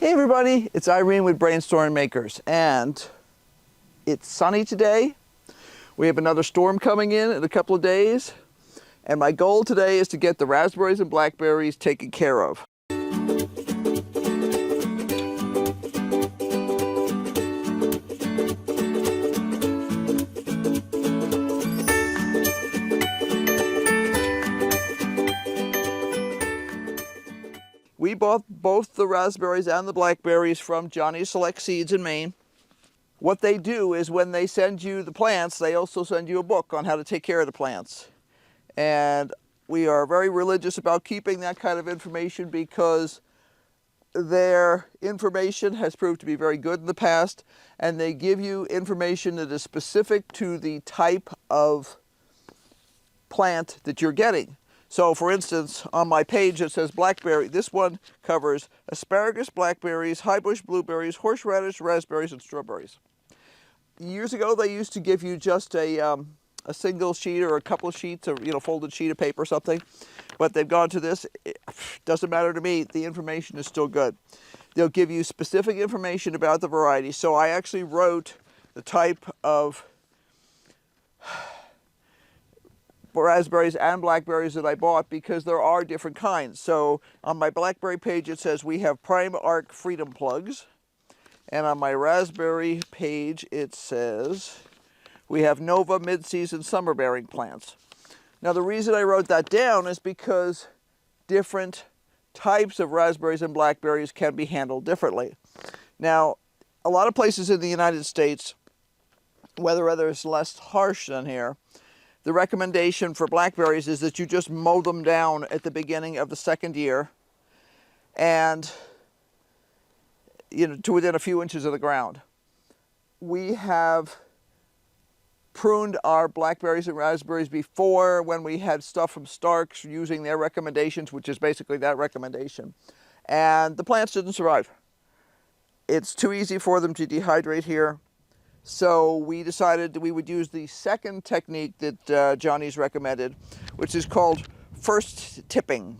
Hey everybody, it's Irene with BrainStormAcres, and it's sunny today. We have another storm coming in a couple of days, and my goal today is to get the raspberries and blackberries taken care of. We bought both the raspberries and the blackberries from Johnny's Select Seeds in Maine. What they do is when they send you the plants, they also send you a book on how to take care of the plants. And we are very religious about keeping that kind of information because their information has proved to be very good in the past, and they give you information that is specific to the type of plant that you're getting. So for instance, on my page it says blackberry. This one covers asparagus, blackberries, highbush blueberries, horseradish, raspberries, and strawberries. Years ago they used to give you just a single sheet or a couple of sheets of, folded sheet of paper or something. But they've gone to this. It doesn't matter to me. The information is still good. They'll give you specific information about the variety. So I actually wrote the type of raspberries and blackberries that I bought because there are different kinds. So on my blackberry page it says we have Prime Arc Freedom Plugs, and on my raspberry page it says we have Nova Mid-Season Summer Bearing Plants. Now the reason I wrote that down is because different types of raspberries and blackberries can be handled differently. Now a lot of places in the United States, weather is less harsh than here, the recommendation for blackberries is that you just mow them down at the beginning of the second year and to within a few inches of the ground. We have pruned our blackberries and raspberries before when we had stuff from Stark's using their recommendations, which is basically that recommendation. And the plants didn't survive. It's too easy for them to dehydrate here. So we decided that we would use the second technique that Johnny's recommended, which is called first tipping.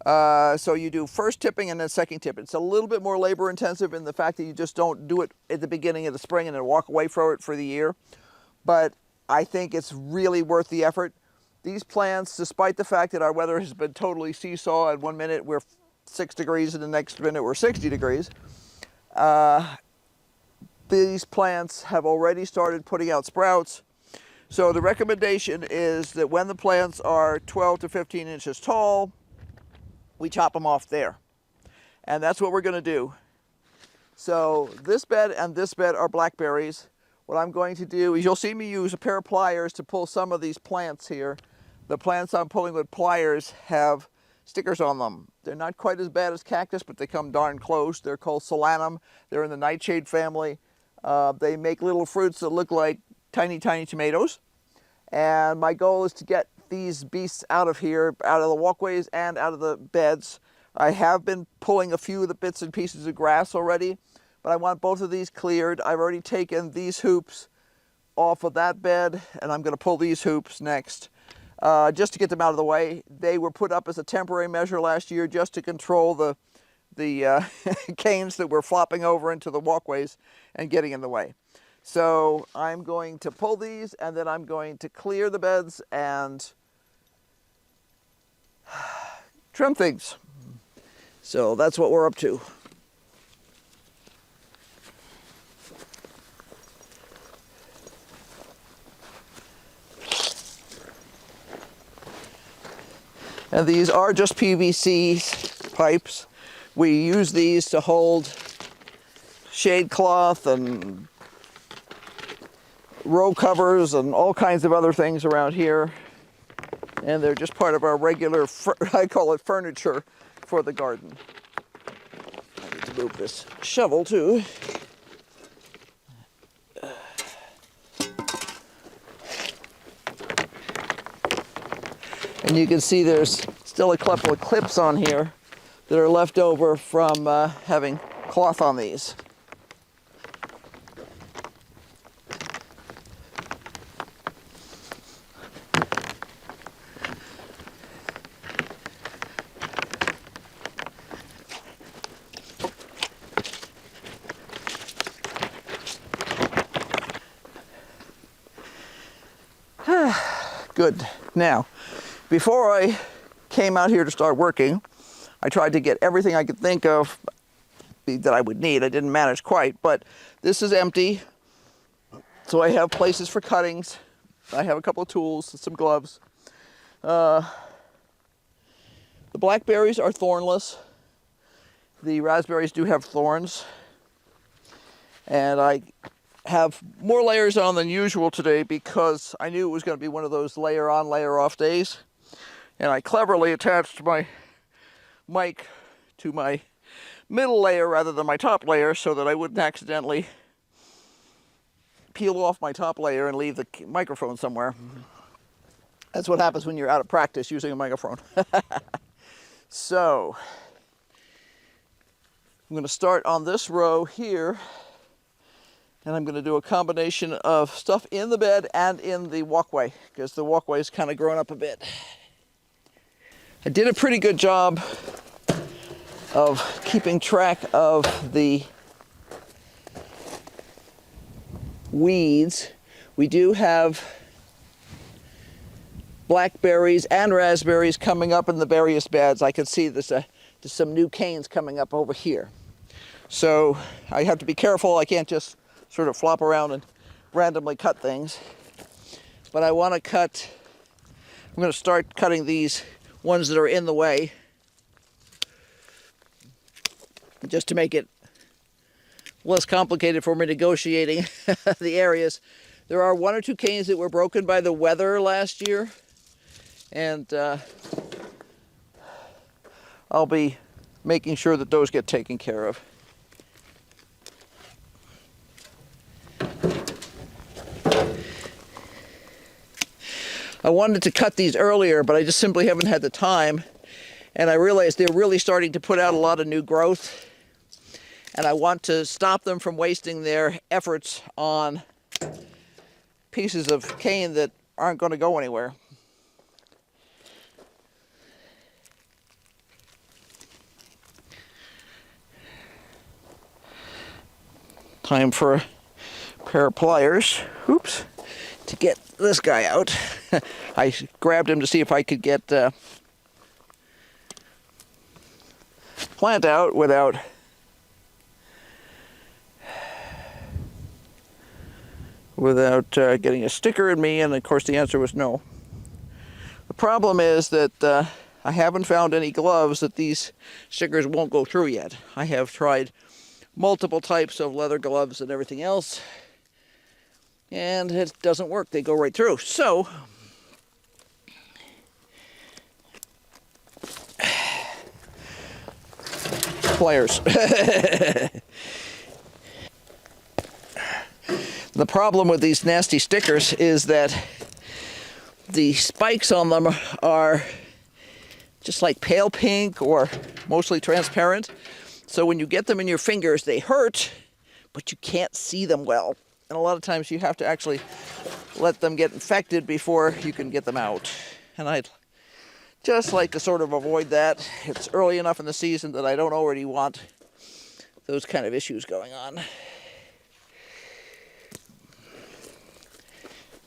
So you do first tipping and then second tip. It's a little bit more labor intensive in the fact that you just don't do it at the beginning of the spring and then walk away from it for the year. But I think it's really worth the effort. These plants, despite the fact that our weather has been totally seesaw, and 1 minute we're 6 degrees and the next minute we're 60 degrees, these plants have already started putting out sprouts. So the recommendation is that when the plants are 12 to 15 inches tall, we chop them off there. And that's what we're going to do. So this bed and this bed are blackberries. What I'm going to do is you'll see me use a pair of pliers to pull some of these plants here. The plants I'm pulling with pliers have stickers on them. They're not quite as bad as cactus, but they come darn close. They're called solanum. They're in the nightshade family. They make little fruits that look like tiny, tiny tomatoes. And my goal is to get these beasts out of here, out of the walkways and out of the beds. I have been pulling a few of the bits and pieces of grass already, but I want both of these cleared. I've already taken these hoops off of that bed, and I'm going to pull these hoops next, just to get them out of the way. They were put up as a temporary measure last year just to control the canes that were flopping over into the walkways and getting in the way. So I'm going to pull these, and then I'm going to clear the beds and trim things. So that's what we're up to. And these are just PVC pipes. We use these to hold shade cloth and row covers and all kinds of other things around here. And they're just part of our regular, I call it furniture for the garden. I need to move this shovel too. And you can see there's still a couple of clips on here that are left over from having cloth on these. Good. Now, before I came out here to start working, I tried to get everything I could think of that I would need. I didn't manage quite, but this is empty. So I have places for cuttings. I have a couple of tools, some gloves. The blackberries are thornless. The raspberries do have thorns. And I have more layers on than usual today because I knew it was going to be one of those layer on, layer off days. And I cleverly attached my mic to my middle layer rather than my top layer so that I wouldn't accidentally peel off my top layer and leave the microphone somewhere. That's what happens when you're out of practice using a microphone. So, I'm going to start on this row here, and I'm going to do a combination of stuff in the bed and in the walkway, because the walkway is kind of grown up a bit. I did a pretty good job of keeping track of the weeds. We do have blackberries and raspberries coming up in the various beds. I can see there's some new canes coming up over here. So I have to be careful. I can't just sort of flop around and randomly cut things. But I want to cut, I'm going to start cutting these ones that are in the way, just to make it less complicated for me negotiating the areas. There are one or two canes that were broken by the weather last year, and I'll be making sure that those get taken care of. I wanted to cut these earlier, but I just simply haven't had the time, and I realized they're really starting to put out a lot of new growth, and I want to stop them from wasting their efforts on pieces of cane that aren't going to go anywhere. Time for a pair of pliers, oops, to get this guy out. I grabbed him to see if I could get plant out without getting a sticker in me, and of course the answer was no. The problem is that I haven't found any gloves that these stickers won't go through yet. I have tried multiple types of leather gloves and everything else, and it doesn't work. They go right through. So pliers. The problem with these nasty stickers is that the spikes on them are just like pale pink or mostly transparent. So when you get them in your fingers, they hurt, but you can't see them well. And a lot of times you have to actually let them get infected before you can get them out. And I'd just like to sort of avoid that. It's early enough in the season that I don't already want those kind of issues going on.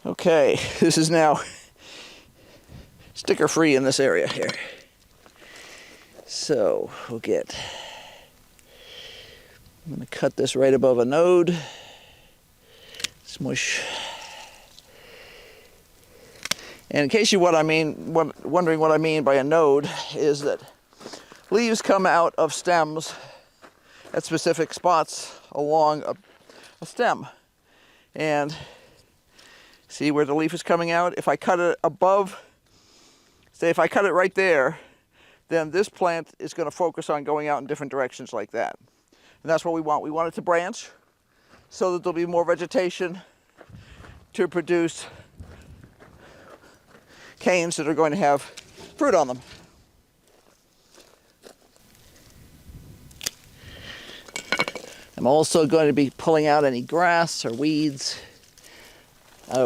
Okay, this is now sticker free in this area here. So we'll get, I'm going to cut this right above a node. Smush. And in case you're wondering what I mean by a node, is that leaves come out of stems at specific spots along a stem. And see where the leaf is coming out? If I cut it above, say if I cut it right there, then this plant is going to focus on going out in different directions like that. And that's what we want. We want it to branch so that there'll be more vegetation to produce canes that are going to have fruit on them. I'm also going to be pulling out any grass or weeds.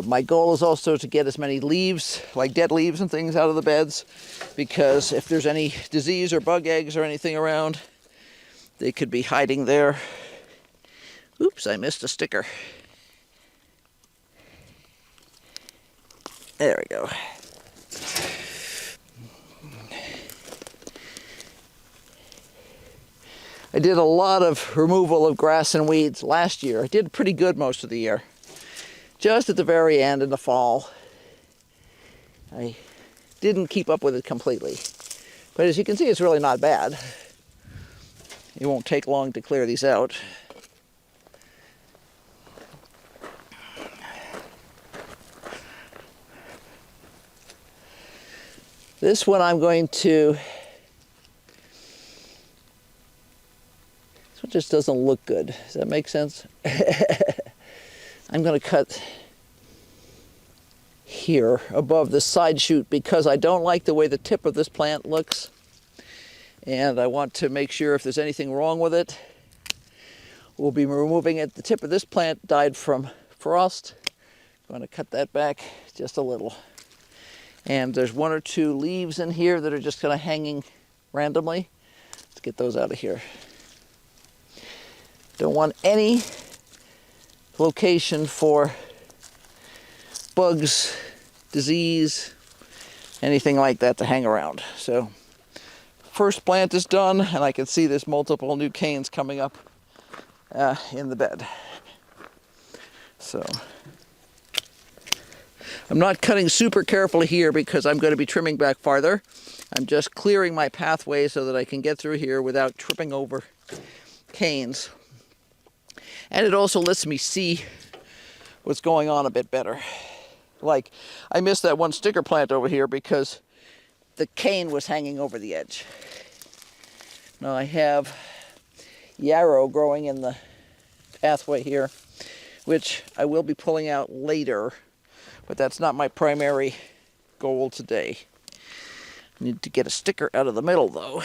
My goal is also to get as many leaves, like dead leaves and things, out of the beds, because if there's any disease or bug eggs or anything around, they could be hiding there. Oops, I missed a sticker. There we go. I did a lot of removal of grass and weeds last year. I did pretty good most of the year. Just at the very end in the fall, I didn't keep up with it completely. But as you can see, it's really not bad. It won't take long to clear these out. This one I'm going to, this one just doesn't look good. Does that make sense? I'm going to cut here above the side shoot because I don't like the way the tip of this plant looks. And I want to make sure if there's anything wrong with it. We'll be removing it. The tip of this plant died from frost. I'm going to cut that back just a little. And there's 1 or 2 leaves in here that are just kind of hanging randomly. Let's get those out of here. Don't want any location for bugs, disease, anything like that to hang around. So first plant is done, and I can see there's multiple new canes coming up in the bed. So I'm not cutting super carefully here because I'm going to be trimming back farther. I'm just clearing my pathway so that I can get through here without tripping over canes. And it also lets me see what's going on a bit better. Like, I missed that one sticker plant over here because the cane was hanging over the edge. Now I have yarrow growing in the pathway here, which I will be pulling out later. But that's not my primary goal today. Need to get a sticker out of the middle though.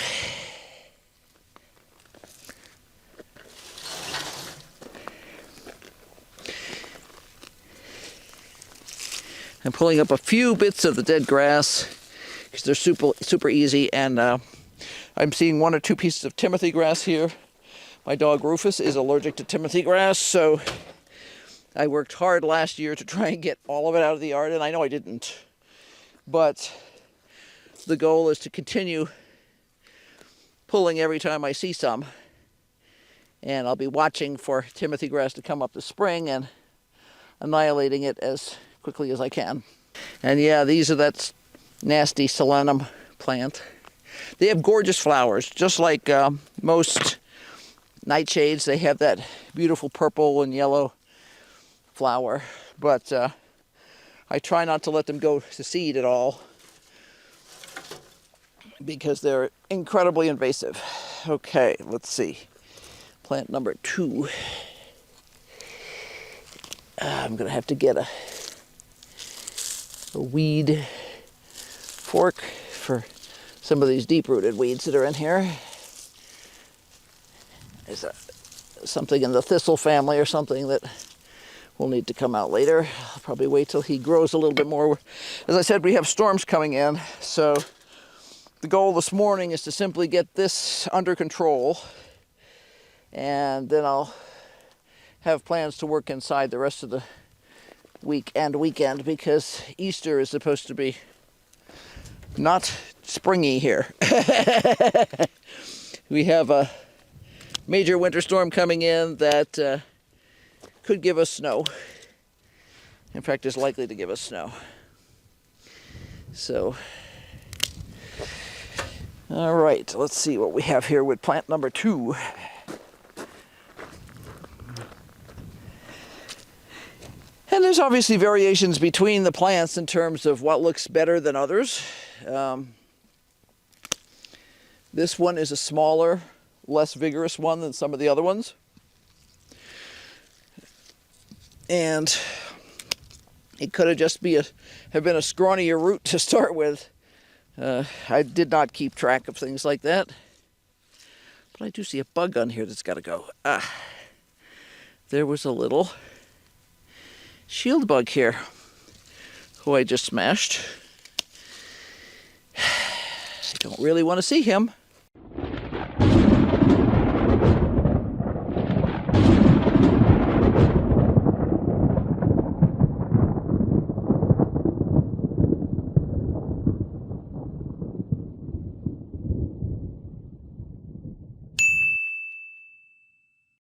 I'm pulling up a few bits of the dead grass because they're super easy, and I'm seeing 1 or 2 pieces of timothy grass here. My dog Rufus is allergic to timothy grass, so I worked hard last year to try and get all of it out of the yard, and I know I didn't. But the goal is to continue pulling every time I see some. And I'll be watching for timothy grass to come up this spring and annihilating it as quickly as I can. And yeah, these are that nasty solanum plant. They have gorgeous flowers, just like most nightshades. They have that beautiful purple and yellow flower, but I try not to let them go to seed at all because they're incredibly invasive. Okay, let's see. Plant number 2. I'm gonna have to get a weed fork for some of these deep-rooted weeds that are in here. There's something in the thistle family or something that will need to come out later. I'll probably wait till he grows a little bit more. As I said, we have storms coming in, so the goal this morning is to simply get this under control, and then I'll have plans to work inside the rest of the week and weekend because Easter is supposed to be not springy here. We have a major winter storm coming in that could give us snow. In fact, is likely to give us snow. So, all right, let's see what we have here with plant number 2. And there's obviously variations between the plants in terms of what looks better than others. This one is a smaller, less vigorous one than some of the other ones. And it could have just have been a scrawnier root to start with. I did not keep track of things like that. But I do see a bug on here that's got to go. There was a little shield bug here who I just smashed. I don't really want to see him.